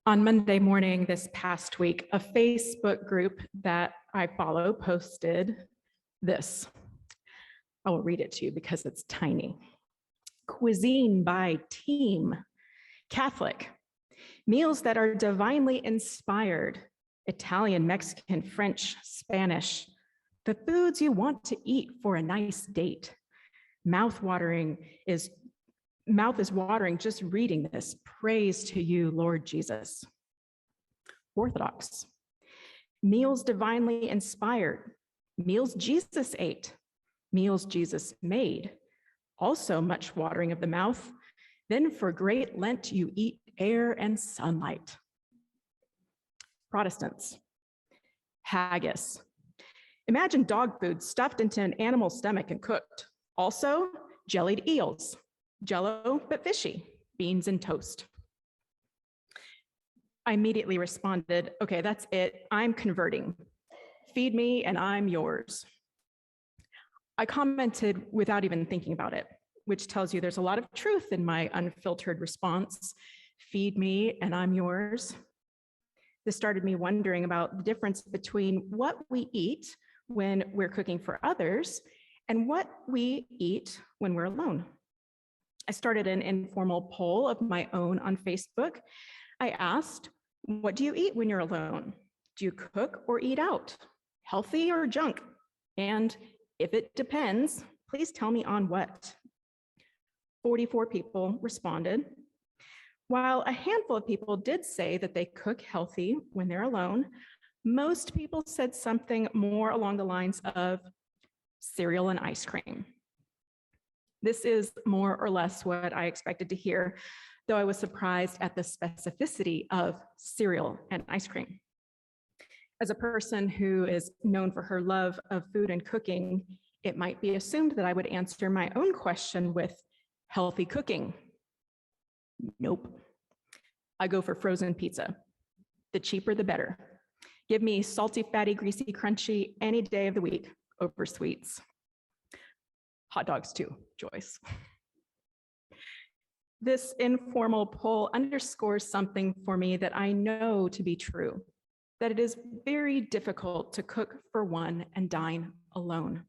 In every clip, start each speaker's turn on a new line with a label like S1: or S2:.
S1: On Monday morning this past week, a Facebook group that I follow posted this. I will read it to you because it's tiny. Cuisine by team. Catholic. Meals that are divinely inspired. Italian, Mexican, French, Spanish. The foods you want to eat for a nice date. Mouth is watering just reading this. Praise to you, Lord Jesus. Orthodox. Meals divinely inspired. Meals Jesus ate. Meals Jesus made. Also much watering of the mouth. Then for great Lent you eat air and sunlight. Protestants. Haggis. Imagine dog food stuffed into an animal stomach and cooked. Also, jellied eels. Jello, but fishy. Beans and toast. I immediately responded, okay, that's it. I'm converting. Feed me and I'm yours. I commented without even thinking about it, which tells you there's a lot of truth in my unfiltered response. Feed me and I'm yours. This started me wondering about the difference between what we eat when we're cooking for others and what we eat when we're alone. I started an informal poll of my own on Facebook. I asked, what do you eat when you're alone? Do you cook or eat out? Healthy or junk? And if it depends, please tell me on what. 44 people responded. While a handful of people did say that they cook healthy when they're alone, most people said something more along the lines of cereal and ice cream. This is more or less what I expected to hear, though I was surprised at the specificity of cereal and ice cream. As a person who is known for her love of food and cooking, it might be assumed that I would answer my own question with healthy cooking. Nope. I go for frozen pizza. The cheaper, the better. Give me salty, fatty, greasy, crunchy any day of the week over sweets. Hot dogs too, Joyce. This informal poll underscores something for me that I know to be true, that it is very difficult to cook for one and dine alone.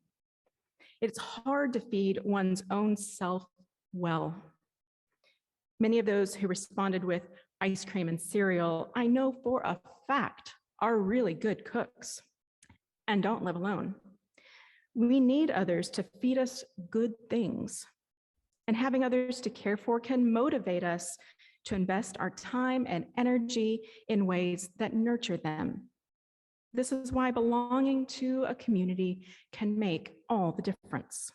S1: It's hard to feed one's own self well. Many of those who responded with ice cream and cereal, I know for a fact are really good cooks and don't live alone. We need others to feed us good things, and having others to care for can motivate us to invest our time and energy in ways that nurture them. This is why belonging to a community can make all the difference.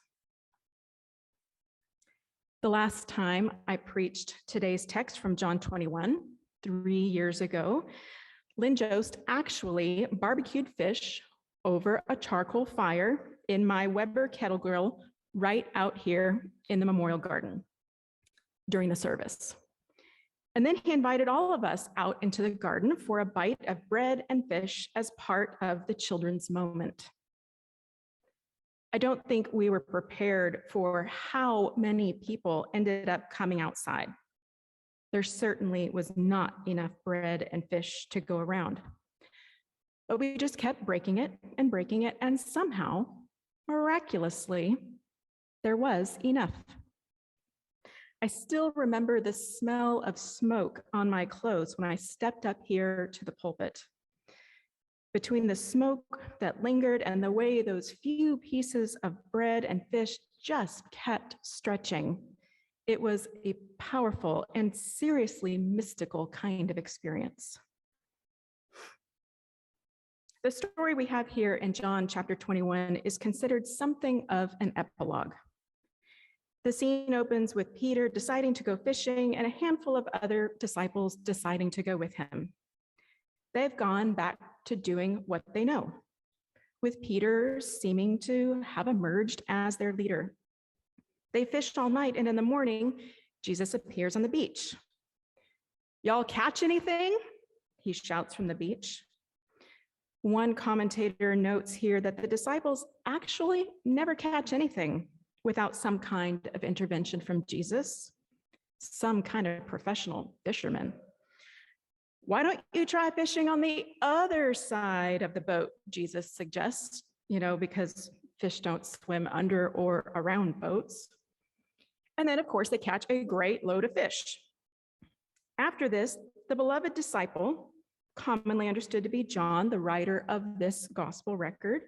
S1: The last time I preached today's text from John 21, 3 years ago, Lynn Jost actually barbecued fish over a charcoal fire in my Weber kettle grill right out here in the Memorial Garden during the service. And then he invited all of us out into the garden for a bite of bread and fish as part of the children's moment. I don't think we were prepared for how many people ended up coming outside. There certainly was not enough bread and fish to go around. But we just kept breaking it, and somehow, miraculously, there was enough. I still remember the smell of smoke on my clothes when I stepped up here to the pulpit. Between the smoke that lingered and the way those few pieces of bread and fish just kept stretching, it was a powerful and seriously mystical kind of experience. The story we have here in John chapter 21 is considered something of an epilogue. The scene opens with Peter deciding to go fishing and a handful of other disciples deciding to go with him. They've gone back to doing what they know, with Peter seeming to have emerged as their leader. They fished all night, and in the morning, Jesus appears on the beach. "Y'all catch anything?" he shouts from the beach. One commentator notes here that the disciples actually never catch anything without some kind of intervention from Jesus, some kind of professional fisherman. Why don't you try fishing on the other side of the boat? Jesus suggests, because fish don't swim under or around boats. And then, of course, they catch a great load of fish. After this, the beloved disciple, commonly understood to be John, the writer of this gospel record,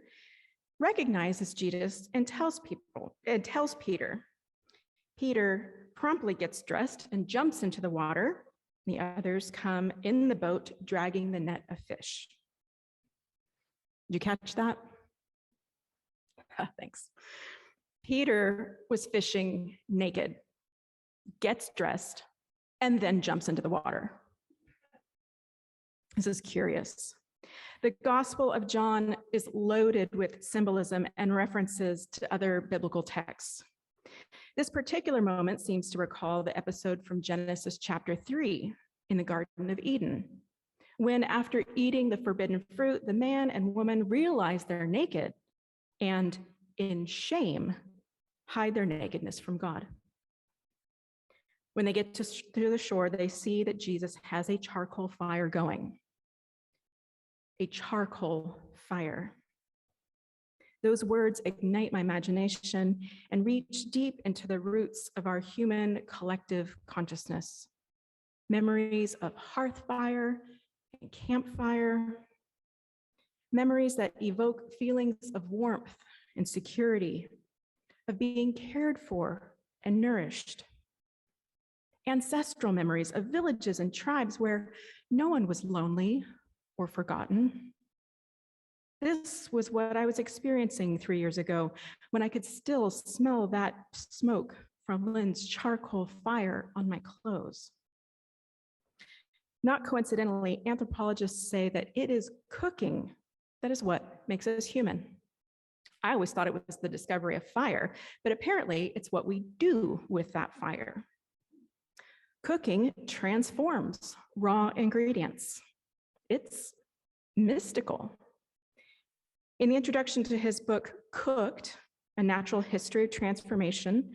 S1: recognizes Jesus and tells Peter. Peter promptly gets dressed and jumps into the water. The others come in the boat, dragging the net of fish. Did you catch that? Thanks. Peter was fishing naked, gets dressed, and then jumps into the water. This is curious. The Gospel of John is loaded with symbolism and references to other biblical texts. This particular moment seems to recall the episode from Genesis chapter 3 in the Garden of Eden, when after eating the forbidden fruit, the man and woman realize they're naked and in shame hide their nakedness from God. When they get to the shore, they see that Jesus has a charcoal fire going. A charcoal fire. Those words ignite my imagination and reach deep into the roots of our human collective consciousness. Memories of hearth fire and campfire. Memories that evoke feelings of warmth and security, of being cared for and nourished. Ancestral memories of villages and tribes where no one was lonely or forgotten. This was what I was experiencing 3 years ago when I could still smell that smoke from Lynn's charcoal fire on my clothes. Not coincidentally, anthropologists say that it is cooking that is what makes us human. I always thought it was the discovery of fire, but apparently it's what we do with that fire. Cooking transforms raw ingredients. It's mystical. In the introduction to his book, Cooked, A Natural History of Transformation,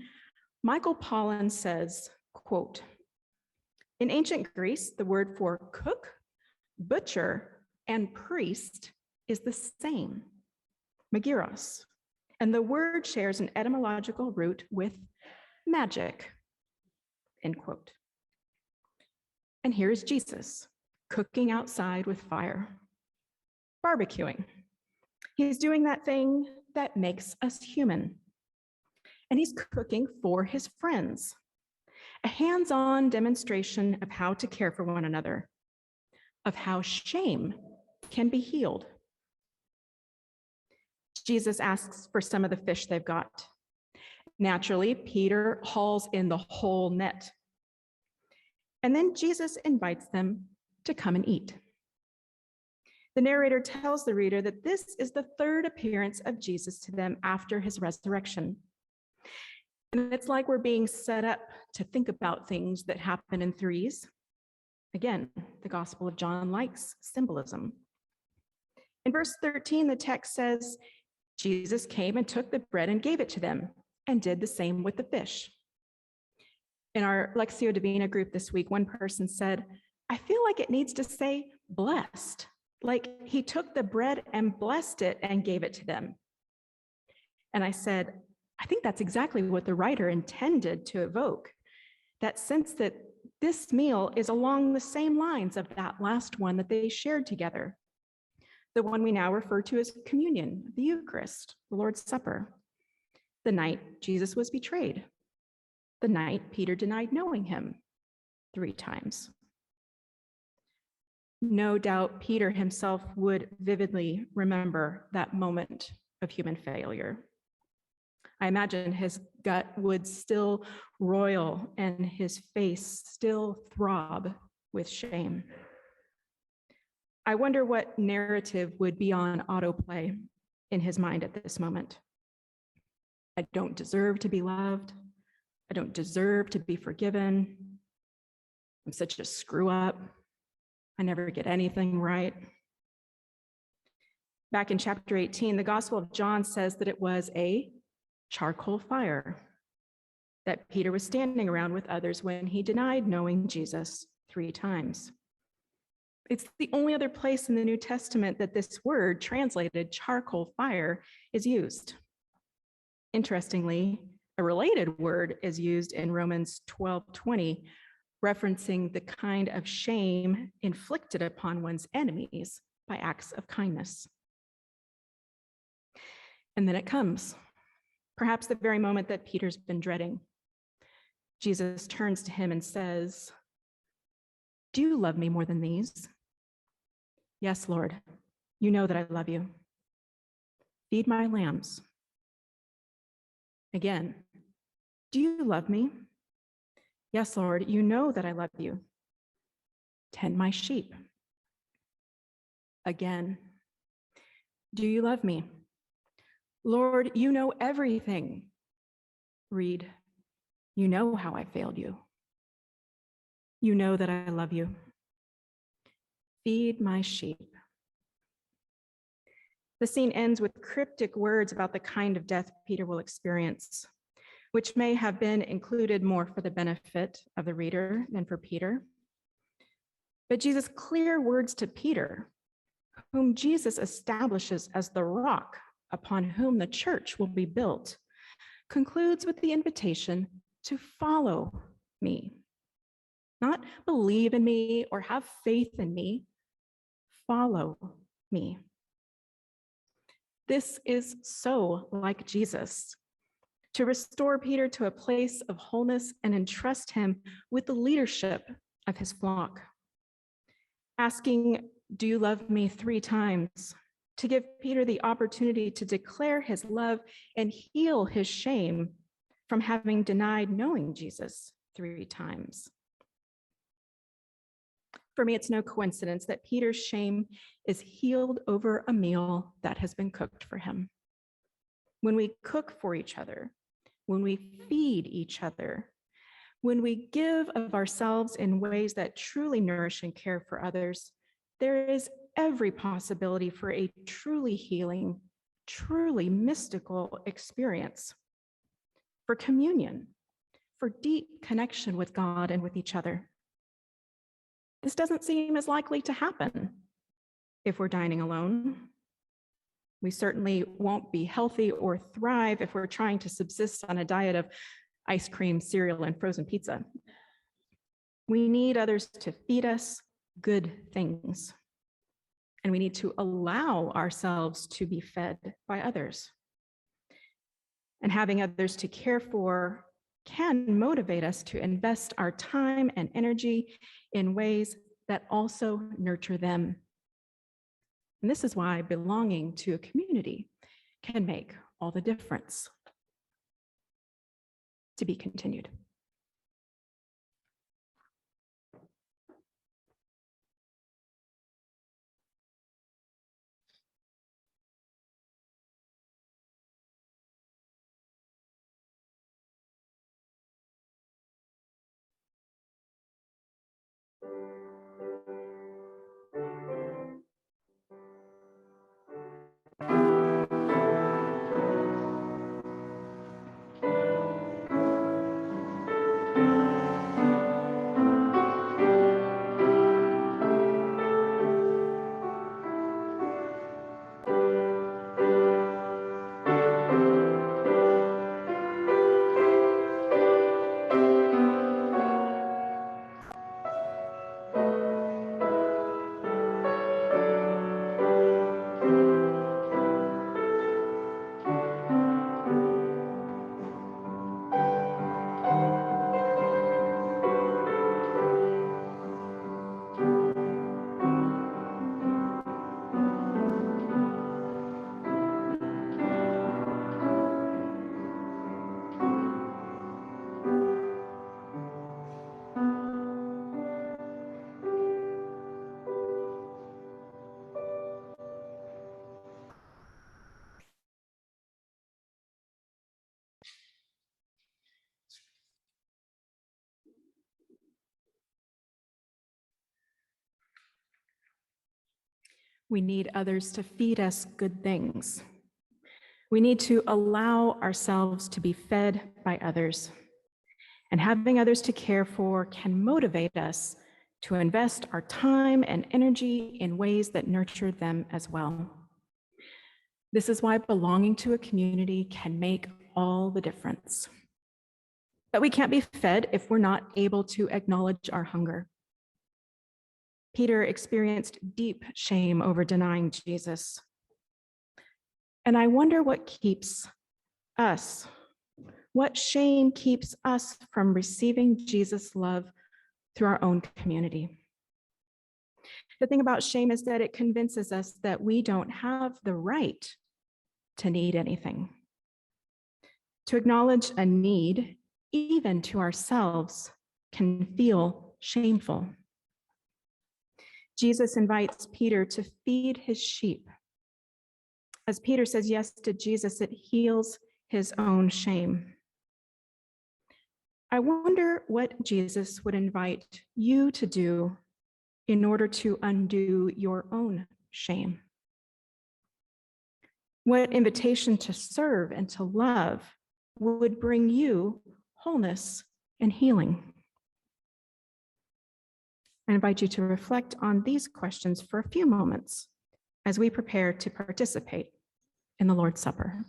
S1: Michael Pollan says, quote, "In ancient Greece, the word for cook, butcher, and priest is the same, magiros, and the word shares an etymological root with magic," end quote. And here is Jesus, cooking outside with fire, barbecuing. He's doing that thing that makes us human. And he's cooking for his friends, a hands-on demonstration of how to care for one another, of how shame can be healed. Jesus asks for some of the fish they've got. Naturally, Peter hauls in the whole net. And then Jesus invites them to come and eat. The narrator tells the reader that this is the third appearance of Jesus to them after his resurrection. And it's like we're being set up to think about things that happen in threes. Again, the Gospel of John likes symbolism. In verse 13, the text says, Jesus came and took the bread and gave it to them, and did the same with the fish. In our Lectio Divina group this week, one person said, I feel like it needs to say blessed, like he took the bread and blessed it and gave it to them. And I said, I think that's exactly what the writer intended to evoke, that sense that this meal is along the same lines of that last one that they shared together, the one we now refer to as communion, the Eucharist, the Lord's Supper, the night Jesus was betrayed, the night Peter denied knowing him 3 times. No doubt Peter himself would vividly remember that moment of human failure. I imagine his gut would still roil and his face still throb with shame. I wonder what narrative would be on autoplay in his mind at this moment. I don't deserve to be loved. I don't deserve to be forgiven. I'm such a screw up. I never get anything right. Back in chapter 18, the Gospel of John says that it was a charcoal fire that Peter was standing around with others when he denied knowing Jesus 3 times. It's the only other place in the New Testament that this word, translated charcoal fire, is used. Interestingly, a related word is used in Romans 12:20, referencing the kind of shame inflicted upon one's enemies by acts of kindness. And then it comes, perhaps the very moment that Peter's been dreading. Jesus turns to him and says, "Do you love me more than these?" "Yes, Lord, you know that I love you." "Feed my lambs." Again, "Do you love me?" "Yes, Lord, you know that I love you." "Tend my sheep." Again, "Do you love me?" "Lord, you know everything." Read, "You know how I failed you. You know that I love you. Feed my sheep." The scene ends with cryptic words about the kind of death Peter will experience, which may have been included more for the benefit of the reader than for Peter. But Jesus' clear words to Peter, whom Jesus establishes as the rock upon whom the church will be built, concludes with the invitation to follow me. Not believe in me or have faith in me, follow me. This is so like Jesus, to restore Peter to a place of wholeness and entrust him with the leadership of his flock. Asking, "Do you love me?" 3 times, to give Peter the opportunity to declare his love and heal his shame from having denied knowing Jesus 3 times. For me, it's no coincidence that Peter's shame is healed over a meal that has been cooked for him. When we cook for each other, when we feed each other, when we give of ourselves in ways that truly nourish and care for others, there is every possibility for a truly healing, truly mystical experience, for communion, for deep connection with God and with each other. This doesn't seem as likely to happen if we're dining alone. We certainly won't be healthy or thrive if we're trying to subsist on a diet of ice cream, cereal, and frozen pizza. We need others to feed us good things, and we need to allow ourselves to be fed by others. And having others to care for can motivate us to invest our time and energy in ways that also nurture them. And this is why belonging to a community can make all the difference. To be continued. We need others to feed us good things. We need to allow ourselves to be fed by others. And having others to care for can motivate us to invest our time and energy in ways that nurture them as well. This is why belonging to a community can make all the difference. But we can't be fed if we're not able to acknowledge our hunger. Peter experienced deep shame over denying Jesus. And I wonder what shame keeps us from receiving Jesus' love through our own community. The thing about shame is that it convinces us that we don't have the right to need anything. To acknowledge a need, even to ourselves, can feel shameful. Jesus invites Peter to feed his sheep. As Peter says yes to Jesus, it heals his own shame. I wonder what Jesus would invite you to do in order to undo your own shame. What invitation to serve and to love would bring you wholeness and healing? I invite you to reflect on these questions for a few moments as we prepare to participate in the Lord's Supper.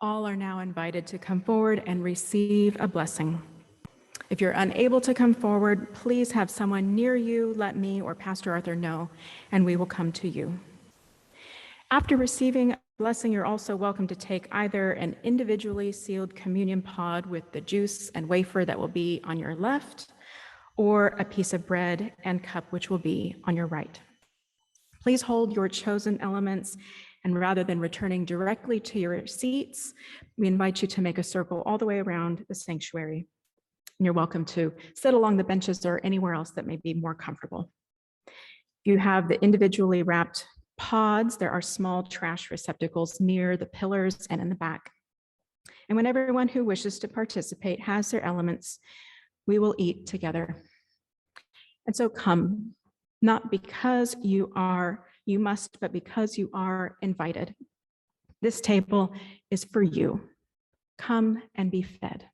S1: All are now invited to come forward and receive a blessing. If you're unable to come forward, please have someone near you let me or Pastor Arthur know, and we will come to you. After receiving a blessing, you're also welcome to take either an individually sealed communion pod with the juice and wafer that will be on your left, or a piece of bread and cup which will be on your right. Please hold your chosen elements, and rather than returning directly to your seats, we invite you to make a circle all the way around the sanctuary. And you're welcome to sit along the benches or anywhere else that may be more comfortable. You have the individually wrapped pods. There are small trash receptacles near the pillars and in the back. And when everyone who wishes to participate has their elements, we will eat together. And so come, not because you must, but because you are invited. This table is for you. Come and be fed.